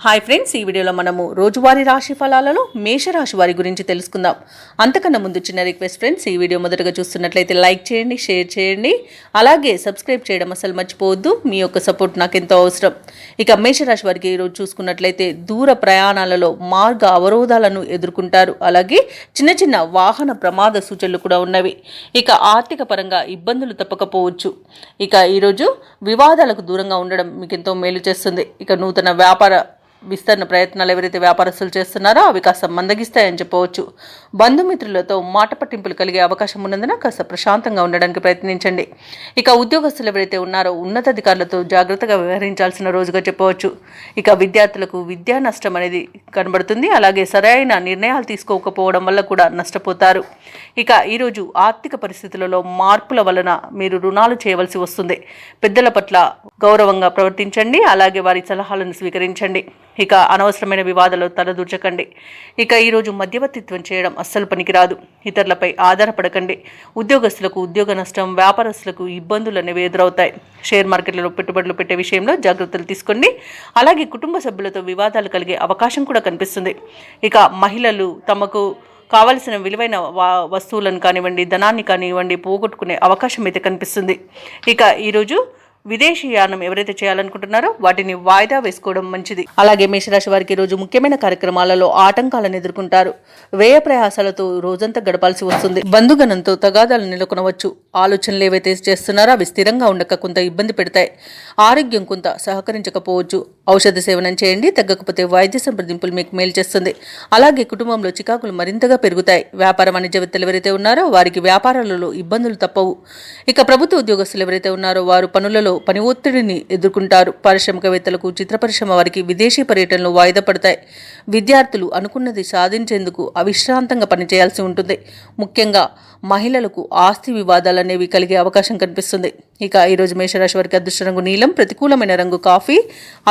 Hi friends, ఈ వీడియోలో మనము రోజువారీ రాశి ఫలాలలో మేషరాశి వారి గురించి తెలుసుకుందాం. అంతకన్నా ముందు చిన్న రిక్వెస్ట్ ఫ్రెండ్స్, ఈ వీడియో మొదటగా చూస్తున్నట్లయితే లైక్ చేయండి, షేర్ చేయండి, అలాగే సబ్స్క్రైబ్ చేయడం అసలు మర్చిపోవద్దు. మీ యొక్క సపోర్ట్ నాకు ఎంతో అవసరం. ఇక మేషరాశి వారికి ఈరోజు చూసుకున్నట్లయితే దూర ప్రయాణాలలో మార్గ అవరోధాలను ఎదుర్కొంటారు. అలాగే చిన్న చిన్న వాహన ప్రమాద సూచనలు కూడా ఉన్నవి. ఇక ఆర్థిక పరంగా ఇబ్బందులు తప్పకపోవచ్చు. ఇక ఈరోజు వివాదాలకు దూరంగా ఉండడం మీకు ఎంతో మేలు చేస్తుంది. ఇక నూతన వ్యాపార విస్తరణ ప్రయత్నాలు ఎవరైతే వ్యాపారస్తులు చేస్తున్నారో అవి కాస్త మందగిస్తాయని చెప్పవచ్చు. బంధుమిత్రులతో మాట పట్టింపులు కలిగే అవకాశం ఉన్నందున కాస్త ప్రశాంతంగా ఉండడానికి ప్రయత్నించండి. ఇక ఉద్యోగస్తులు ఎవరైతే ఉన్నారో ఉన్నతాధికారులతో జాగ్రత్తగా వ్యవహరించాల్సిన రోజుగా చెప్పవచ్చు. ఇక విద్యార్థులకు విద్యా నష్టం అనేది కనబడుతుంది. అలాగే సరైన నిర్ణయాలు తీసుకోకపోవడం వల్ల కూడా నష్టపోతారు. ఇక ఈరోజు ఆర్థిక పరిస్థితులలో మార్పుల వలన మీరు రుణాలు చేయవలసి వస్తుంది. పెద్దల పట్ల గౌరవంగా ప్రవర్తించండి. అలాగే వారి సలహాలను స్వీకరించండి. ఇక అనవసరమైన వివాదాలు తలదూర్చకండి. ఇక ఈరోజు మధ్యవర్తిత్వం చేయడం అస్సలు పనికిరాదు. ఇతరులపై ఆధారపడకండి. ఉద్యోగస్తులకు ఉద్యోగ నష్టం, వ్యాపారస్తులకు ఇబ్బందులు అనేవి ఎదురవుతాయి. షేర్ మార్కెట్లలో పెట్టుబడులు పెట్టే విషయంలో జాగ్రత్తలు తీసుకోండి. అలాగే కుటుంబ సభ్యులతో వివాదాలు కలిగే అవకాశం కూడా కనిపిస్తుంది. ఇక మహిళలు తమకు కావలసిన విలువైన వస్తువులను కానివ్వండి, ధనాన్ని కానివ్వండి పోగొట్టుకునే అవకాశం అయితే కనిపిస్తుంది. ఇక ఈరోజు విదేశీయానం ఎవరైతే చేయాలనుకుంటున్నారో వాటిని వాయిదా వేసుకోవడం మంచిది. అలాగే మేషరాశి వారికి రోజు ముఖ్యమైన కార్యక్రమాలలో ఆటంకాలను ఎదుర్కొంటారు. వ్యయ ప్రయాసాలతో రోజంతా గడపాల్సి వస్తుంది. బంధుగణంతో తగాదాలు నెలకొనవచ్చు. ఆలోచనలు ఏవైతే చేస్తున్నారో అవి స్థిరంగా ఉండక కొంత ఇబ్బంది పెడతాయి. ఆరోగ్యం కొంత సహకరించకపోవచ్చు. ఔషధ సేవనం చేయండి. తగ్గకపోతే వైద్య సంప్రదింపులు మీకు మేలు చేస్తుంది. అలాగే కుటుంబంలో చికాకులు మరింతగా పెరుగుతాయి. వ్యాపార వాణిజ్యవేత్తలు ఎవరైతే ఉన్నారో వారికి వ్యాపారాలలో ఇబ్బందులు తప్పవు. ఇక ప్రభుత్వ ఉద్యోగస్తులు ఎవరైతే ఉన్నారో వారు పనులలో పని ఒత్తిడిని ఎదుర్కొంటారు. పారిశ్రామికవేత్తలకు, చిత్ర పరిశ్రమ వారికి విదేశీ పర్యటనలు వాయిదా పడతాయి. విద్యార్థులు అనుకున్నది సాధించేందుకు అవిశ్రాంతంగా పనిచేయాల్సి ఉంటుంది. ముఖ్యంగా మహిళలకు ఆస్తి వివాదాలు అనేవి కలిగే అవకాశం కనిపిస్తుంది. ఇక ఈరోజు మేషరాశి వారికి అదృష్ట రంగు నీలం, ప్రతికూలమైన రంగు కాఫీ,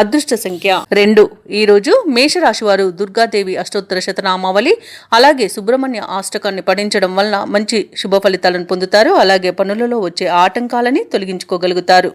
అదృష్ట సంఖ్య 2. ఈరోజు మేషరాశి వారు దుర్గాదేవి అష్టోత్తర శతనామావళి అలాగే సుబ్రహ్మణ్య అష్టకాన్ని పఠించడం వలన మంచి శుభ ఫలితాలను పొందుతారు. అలాగే పనులలో వచ్చే ఆటంకాలని తొలగించుకోగలుగుతారు.